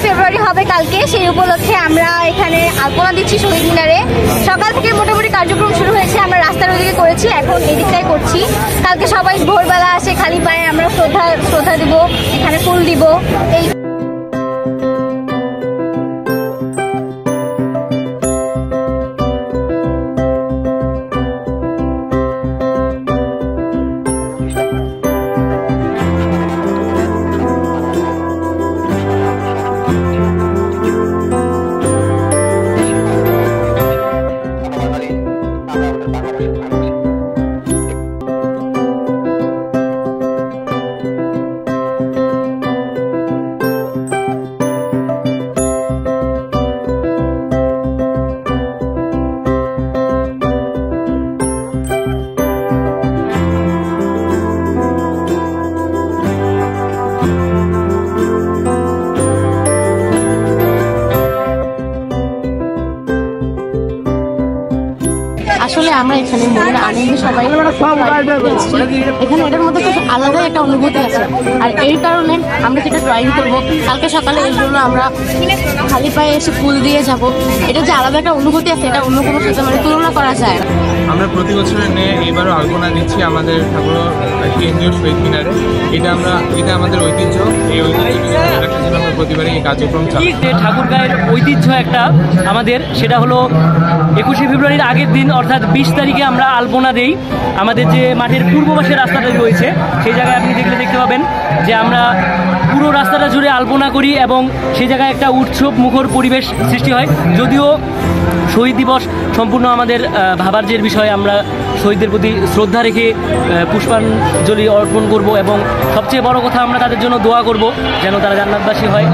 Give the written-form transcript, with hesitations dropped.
ফেব্রুয়ারি হবে কালকে, সেই উপলক্ষে আমরা এখানে আলপনা দিচ্ছি শহীদ মিনারে। সকাল থেকে মোটামুটি কার্যক্রম শুরু হয়েছে, আমরা রাস্তার ওদিকে করেছি, এখন এই দিকটাই করছি। কালকে সবাই ভোরবেলা আসে, খালি পায়ে আমরা শ্রদ্ধা দিব, এখানে ফুল দিব। এই আসলে আমরা এখানে মনের আনন্দে সবাই এখানে এটার মধ্যে খুব আলাদা একটা অনুভূতি আছে। আর এই কারণে আমরা যেটা ড্রয়িং করবো কালকে সকালে, এই জন্য আমরা খালি পায়ে এসে ফুল দিয়ে যাব। এটা যে আলাদা একটা অনুভূতি আছে, এটা অন্য কোনো সাথে মানে তুলনা করা যায়। আমরা প্রতি বছরের নিয়ে এবারও আলপনা দিচ্ছি আমাদের ঠাকুর কেন্দ্রীয় শহীদ মিনারে। এটা আমাদের ঐতিহ্য। এই ঐতিহ্য রাখার জন্য আমরা প্রতিবারই এই কার্যক্রম চালাই। ঠাকুরগাঁয়ের ঐতিহ্য একটা আমাদের, সেটা হলো 21শে ফেব্রুয়ারির আগের দিন অর্থাৎ 20 তারিখে আমরা আলপনা দেই। আমাদের যে মাঠের পূর্ব পাশে রাস্তাটা রয়েছে সেই জায়গায় আপনি দেখতে পাবেন যে আমরা পুরো রাস্তাটা জুড়ে আলপনা করি এবং সেই জায়গায় একটা উৎসব মুখর পরিবেশ সৃষ্টি হয়। যদিও শহীদ দিবস সম্পূর্ণ আমাদের ভাবার যে বিষয়, আমরা শহীদদের প্রতি শ্রদ্ধা রেখে পুষ্পাঞ্জলি অর্পণ করব এবং সবচেয়ে বড় কথা আমরা তাদের জন্য দোয়া করব যেন তারা জান্নাতবাসী হয়।